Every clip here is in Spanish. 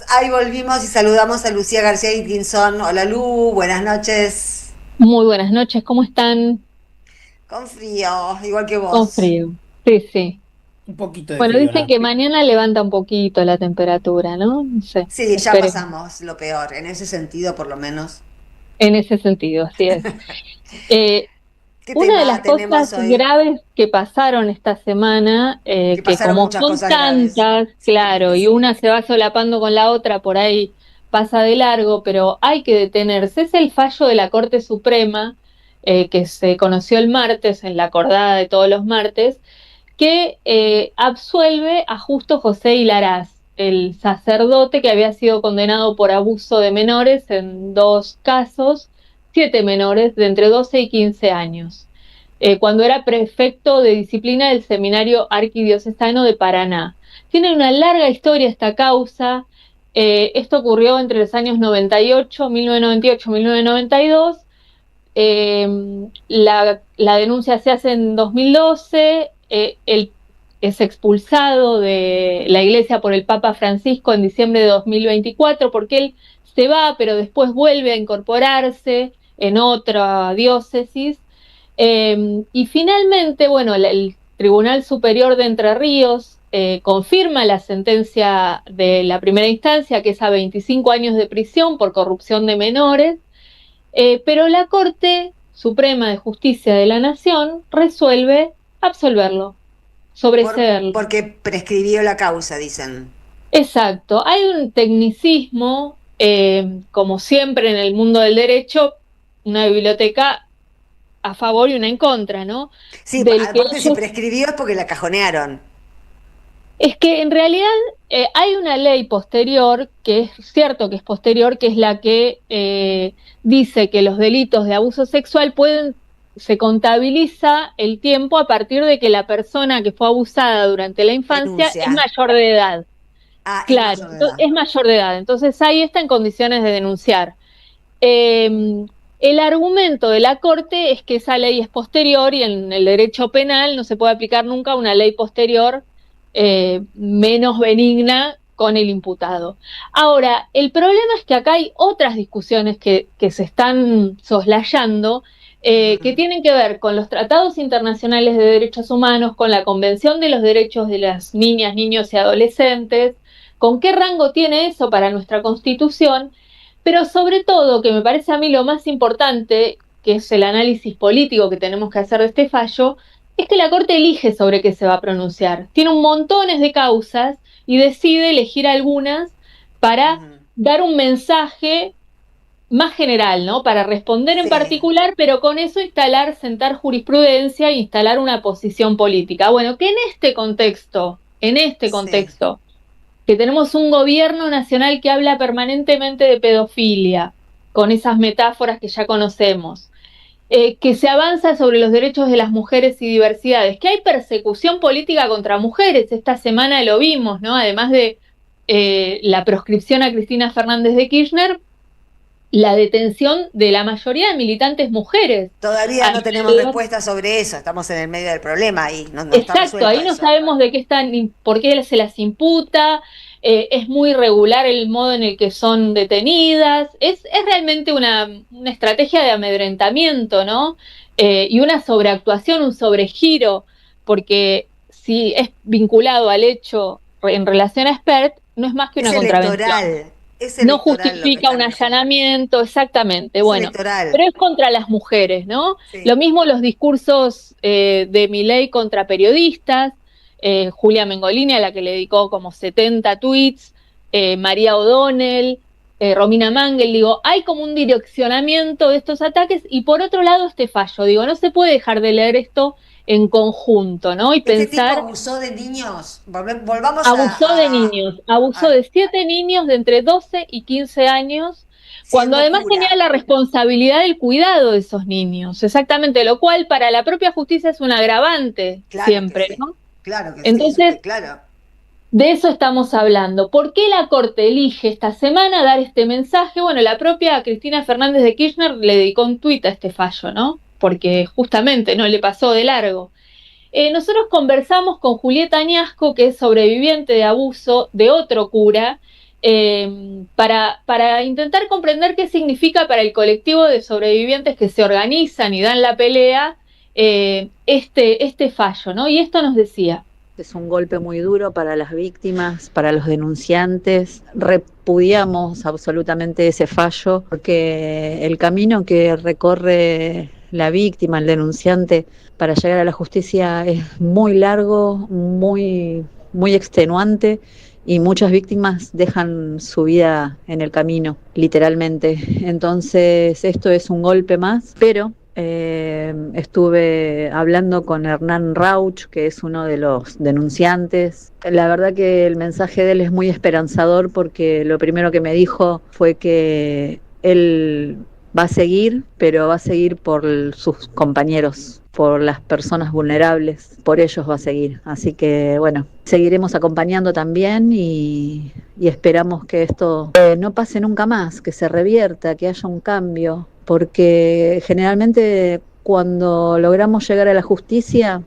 Ahí volvimos y saludamos a Lucía García Dickinson. Hola Lu, buenas noches. Muy buenas noches, ¿cómo están? Con frío, igual que Con vos. frío. Sí, sí. Un poquito de Bueno, frío, dicen ¿no? que mañana levanta un poquito la temperatura, ¿no? No sé, Sí, ya esperemos. pasamos lo peor, en ese sentido por lo menos. En ese sentido, así es. Eh, ¿Qué una de las tema cosas tenemos hoy? graves que pasaron esta semana, Que que pasaron como muchas son cosas graves. tantas, claro, y una se va solapando con la otra, por ahí pasa de largo, pero hay que detenerse, es el fallo de la Corte Suprema, que se conoció el martes, en la acordada de todos los martes, que absuelve a Justo José Hilaraz, el sacerdote que había sido condenado por abuso de menores en dos casos, 7 menores de entre 12 y 15 años, cuando era prefecto de disciplina del Seminario Arquidiocesano de Paraná. Tiene una larga historia esta causa. Esto ocurrió entre los años 98, 1998, 1992. La denuncia se hace en 2012, él es expulsado de la iglesia por el Papa Francisco en diciembre de 2024 porque él se va, pero después vuelve a incorporarse en otra diócesis. Y finalmente, bueno, el Tribunal Superior de Entre Ríos confirma la sentencia de la primera instancia, que es a 25 años de prisión por corrupción de menores. Pero la Corte Suprema de Justicia de la Nación resuelve absolverlo, sobreseerlo. Porque prescribió la causa, dicen. Exacto, hay un tecnicismo, como siempre en el mundo del derecho, una biblioteca a favor y una en contra, ¿no? Sí, Del que aparte si ellos. prescribió es porque la cajonearon. Es que en realidad hay una ley posterior, que es cierto que es posterior, que es la que dice que los delitos de abuso sexual se contabiliza el tiempo a partir de que la persona que fue abusada durante la infancia es Denuncia. mayor de edad. Ah, es Claro, mayor de entonces, edad. es mayor de edad, entonces ahí está en condiciones de denunciar. Eh, el argumento de la Corte es que esa ley es posterior y en el derecho penal no se puede aplicar nunca una ley posterior menos benigna con el imputado. Ahora, el problema es que acá hay otras discusiones que se están soslayando, que Ujú. tienen que ver con los tratados internacionales de derechos humanos, con la Convención de los Derechos de las Niñas, Niños y Adolescentes, con qué rango tiene eso para nuestra Constitución, pero sobre todo, que me parece a mí lo más importante, que es el análisis político que tenemos que hacer de este fallo, es que la Corte elige sobre qué se va a pronunciar. Tiene un montones de causas y decide elegir algunas para Ujú. dar un mensaje más general, ¿no? Para responder en Sí, particular, pero con eso instalar, sentar jurisprudencia e instalar una posición política. Bueno, que en este sí. contexto, que tenemos un gobierno nacional que habla permanentemente de pedofilia, con esas metáforas que ya conocemos, que se avanza sobre los derechos de las mujeres y diversidades, que hay persecución política contra mujeres, esta semana lo vimos, ¿no? Además de la proscripción a Cristina Fernández de Kirchner, la detención de la mayoría de militantes mujeres. Todavía no tenemos Alrededor. respuesta sobre eso, estamos en el medio del problema y no está Exacto, resuelto ahí no eso. sabemos de qué están, por qué se las imputa, es muy irregular el modo en el que son detenidas, es realmente una estrategia de amedrentamiento, ¿no? Y una sobreactuación, un sobregiro, porque si es vinculado al hecho en relación a Spert, no es más que una contravención. Es No electoral lo que justifica un están haciendo. allanamiento, exactamente, Es bueno, electoral, pero es contra las mujeres, ¿no? Lo sí. mismo los discursos de Milei contra periodistas, Julia Mengolini, a la que le dedicó como 70 tweets, María O'Donnell, Romina Mangel, digo, hay como un direccionamiento de estos ataques y por otro lado este fallo, digo, no se puede dejar de leer esto en conjunto, ¿no? Y Este tipo pensar. abusó de niños. Volvamos Abusó de niños, abusó a de 7 niños de entre 12 y 15 años, cuando siendo además tenía cura. la responsabilidad del cuidado de esos niños, exactamente, lo cual para la propia justicia es un agravante Claro que siempre, sí, ¿no? claro que sí, Entonces, claro. de eso estamos hablando. ¿Por qué la Corte elige esta semana dar este mensaje? Bueno, la propia Cristina Fernández de Kirchner le dedicó un tuit a este fallo, ¿no? Porque justamente no le pasó de largo. Nosotros conversamos con Julieta Añasco, que es sobreviviente de abuso de otro cura, para intentar comprender qué significa para el colectivo de sobrevivientes que se organizan y dan la pelea este fallo, ¿no? Y esto nos decía. Es un golpe muy duro para las víctimas, para los denunciantes. Repudiamos absolutamente ese fallo porque el camino que recorre la víctima, el denunciante, para llegar a la justicia es muy largo, muy extenuante, y muchas víctimas dejan su vida en el camino, literalmente. Entonces, esto es un golpe más, pero estuve hablando con Hernán Rauch, que es uno de los denunciantes. La verdad que el mensaje de él es muy esperanzador, porque lo primero que me dijo fue que él va a seguir, pero va a seguir por sus compañeros, por las personas vulnerables, por ellos va a seguir. Así que bueno, seguiremos acompañando también y esperamos que esto no pase nunca más, que se revierta, que haya un cambio, porque generalmente cuando logramos llegar a la justicia,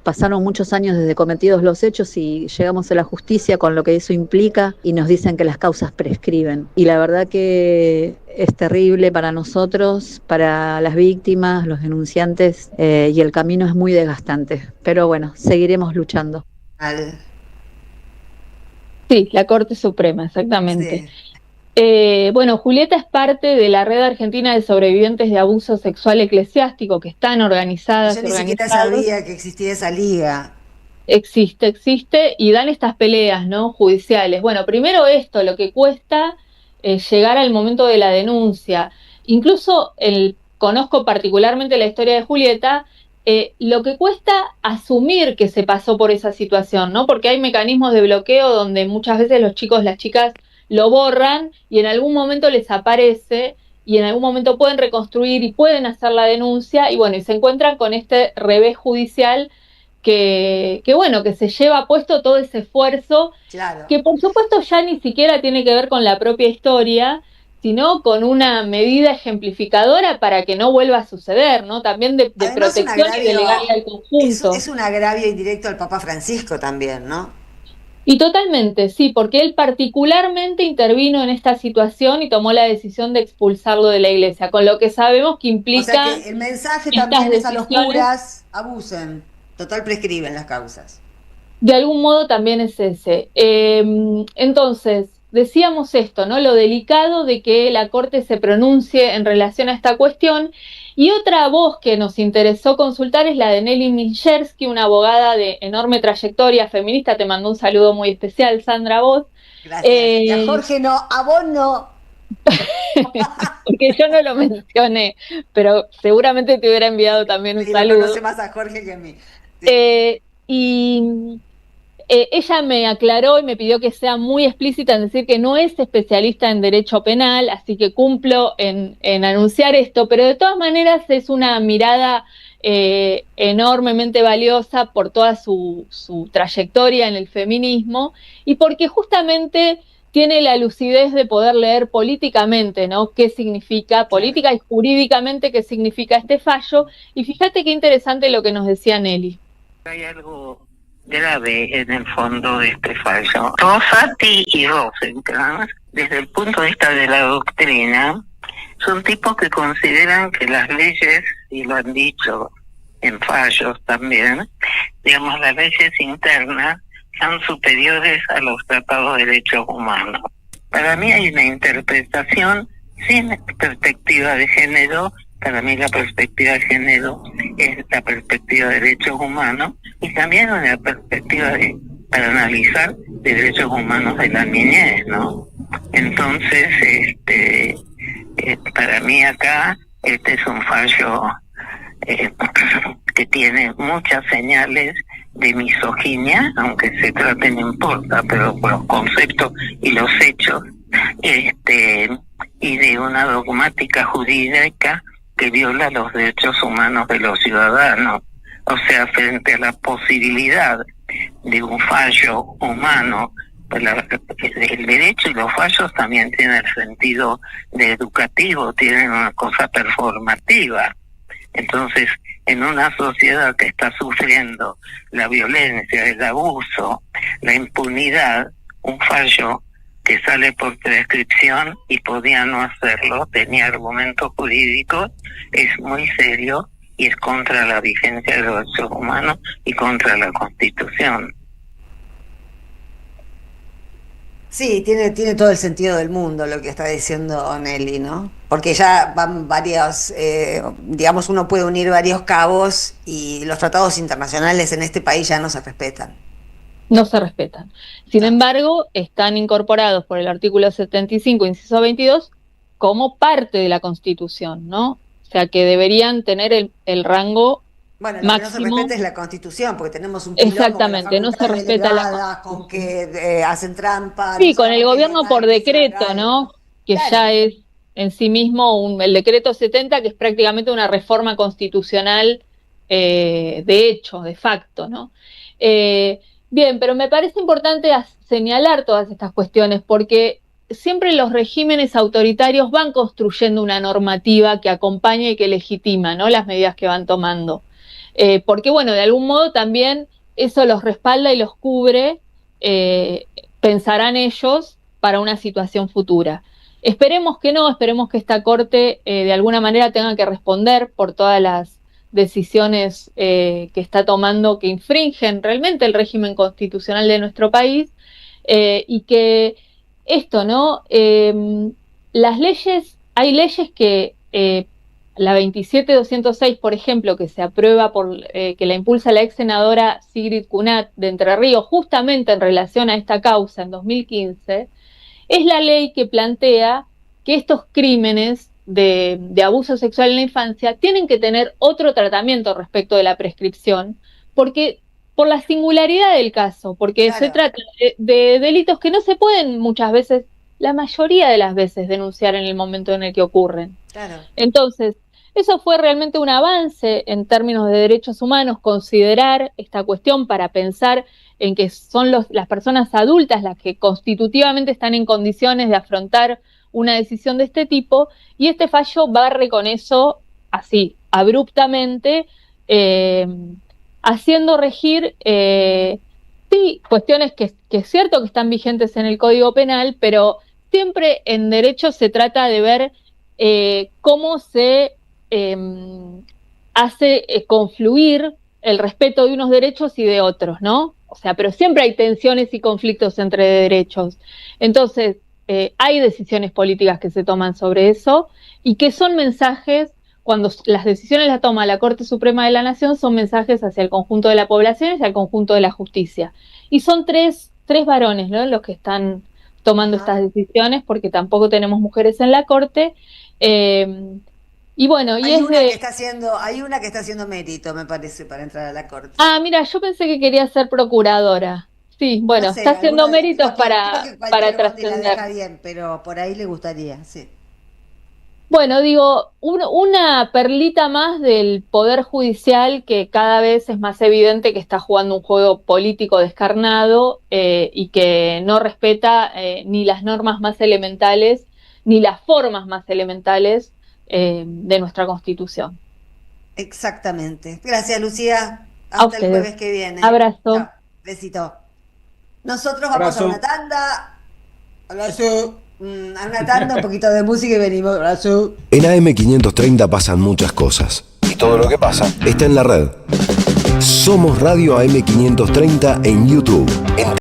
pasaron muchos años desde cometidos los hechos y llegamos a la justicia con lo que eso implica y nos dicen que las causas prescriben. Y la verdad que es terrible para nosotros, para las víctimas, los denunciantes, y el camino es muy desgastante. Pero bueno, seguiremos luchando. Sí, la Corte Suprema, exactamente. Sí. Bueno, Julieta es parte de la Red Argentina de Sobrevivientes de Abuso Sexual Eclesiástico, que están organizadas. Yo ni siquiera sabía que existía esa liga. Existe, y dan estas peleas, ¿no?, judiciales. Bueno, primero esto, lo que cuesta llegar al momento de la denuncia. Incluso conozco particularmente la historia de Julieta, lo que cuesta asumir que se pasó por esa situación, ¿no? Porque hay mecanismos de bloqueo donde muchas veces los chicos, las chicas lo borran y en algún momento les aparece y en algún momento pueden reconstruir y pueden hacer la denuncia y bueno, y se encuentran con este revés judicial que bueno, que se lleva puesto todo ese esfuerzo, Claro. que por supuesto ya ni siquiera tiene que ver con la propia historia, sino con una medida ejemplificadora para que no vuelva a suceder, ¿no? También de protección y de legalidad al conjunto. Es un agravio indirecto al Papa Francisco también, ¿no? Y totalmente, sí, porque él particularmente intervino en esta situación y tomó la decisión de expulsarlo de la iglesia, con lo que sabemos que implica. O sea que el mensaje también es a los curas, abusen, total prescriben las causas. De algún modo también es ese. Entonces, decíamos esto, ¿no? Lo delicado de que la Corte se pronuncie en relación a esta cuestión. Y otra voz que nos interesó consultar es la de Nelly Minchersky, una abogada de enorme trayectoria feminista. Te mando un saludo muy especial, Sandra, a vos. Gracias. Y a Jorge no, a vos no. Porque yo no lo mencioné, pero seguramente te hubiera enviado también un saludo. Lo conoce más a Jorge que a mí. Sí. Ella me aclaró y me pidió que sea muy explícita en decir que no es especialista en derecho penal, así que cumplo en anunciar esto, pero de todas maneras es una mirada enormemente valiosa por toda su trayectoria en el feminismo y porque justamente tiene la lucidez de poder leer políticamente, ¿no?, qué significa, política y jurídicamente, qué significa este fallo. Y fíjate qué interesante lo que nos decía Nelly. Hay algo grave en el fondo de este fallo. Rosati y Rosenkrantz, desde el punto de vista de la doctrina, son tipos que consideran que las leyes, y lo han dicho en fallos también, digamos, las leyes internas son superiores a los tratados de derechos humanos. Para mí hay una interpretación sin perspectiva de género. Para mí la perspectiva de género es la perspectiva de derechos humanos y también una perspectiva para analizar de derechos humanos de la niñez, ¿no? Entonces, para mí acá, este es un fallo que tiene muchas señales de misoginia, aunque se trate no importa, pero por los conceptos y los hechos, y de una dogmática jurídica que viola los derechos humanos de los ciudadanos. O sea, frente a la posibilidad de un fallo humano, el derecho y los fallos también tienen el sentido de educativo, tienen una cosa performativa. Entonces, en una sociedad que está sufriendo la violencia, el abuso, la impunidad, un fallo que sale por prescripción y podía no hacerlo, tenía argumentos jurídicos, es muy serio y es contra la vigencia de los derechos humanos y contra la Constitución. Sí, tiene todo el sentido del mundo lo que está diciendo Nelly, ¿no? Porque ya van varios, digamos, uno puede unir varios cabos y los tratados internacionales en este país ya no se respetan. No se respetan. Sin embargo, están incorporados por el artículo 75, inciso 22, como parte de la Constitución, ¿no? O sea, que deberían tener el rango Bueno, lo máximo. que no se respeta es la Constitución, porque tenemos un quilombo Exactamente, no se respeta la con que hacen trampa. Sí, con el gobierno por decreto, ¿no? Que claro, ya es en sí mismo el decreto 70, que es prácticamente una reforma constitucional de hecho, de facto, ¿no? Bien, pero me parece importante señalar todas estas cuestiones porque siempre los regímenes autoritarios van construyendo una normativa que acompaña y que legitima, ¿no?, las medidas que van tomando. Porque, bueno, de algún modo también eso los respalda y los cubre, pensarán ellos, para una situación futura. Esperemos que no, esperemos que esta Corte de alguna manera tenga que responder por todas las decisiones que está tomando que infringen realmente el régimen constitucional de nuestro país, y que esto, ¿no? Las leyes, hay leyes que la 27206, por ejemplo, que se aprueba que la impulsa la ex senadora Sigrid Kunat de Entre Ríos, justamente en relación a esta causa en 2015, es la ley que plantea que estos crímenes de abuso sexual en la infancia tienen que tener otro tratamiento respecto de la prescripción, porque por la singularidad del caso, porque claro, se trata de delitos que no se pueden muchas veces, la mayoría de las veces, denunciar en el momento en el que ocurren. Claro. Entonces, eso fue realmente un avance en términos de derechos humanos, considerar esta cuestión para pensar en que son las personas adultas las que constitutivamente están en condiciones de afrontar una decisión de este tipo, y este fallo barre con eso así, abruptamente, haciendo regir, sí, cuestiones que es cierto que están vigentes en el Código Penal, pero siempre en derecho se trata de ver cómo se hace confluir el respeto de unos derechos y de otros, ¿no? O sea, pero siempre hay tensiones y conflictos entre derechos. Entonces, hay decisiones políticas que se toman sobre eso y que son mensajes, cuando las decisiones las toma la Corte Suprema de la Nación, son mensajes hacia el conjunto de la población y hacia el conjunto de la justicia. Y son tres varones, ¿no?, los que están tomando estas decisiones, porque tampoco tenemos mujeres en la Corte. Y bueno, hay una que está haciendo mérito, me parece, para entrar a la Corte. Ah, mira, yo pensé que quería ser procuradora. Sí, bueno, no sé, está haciendo méritos para trascender. La deja bien, pero por ahí le gustaría, sí. Bueno, digo, una perlita más del Poder Judicial que cada vez es más evidente que está jugando un juego político descarnado, y que no respeta ni las normas más elementales, ni las formas más elementales de nuestra Constitución. Exactamente. Gracias, Lucía. Hasta el jueves que viene. Abrazo. Chao. Besito. Nosotros vamos a una tanda. Abrazo. A una tanda, un poquito de música y venimos. Abrazo. En AM530 pasan muchas cosas. Y todo lo que pasa está en la red. Somos Radio AM530 en YouTube.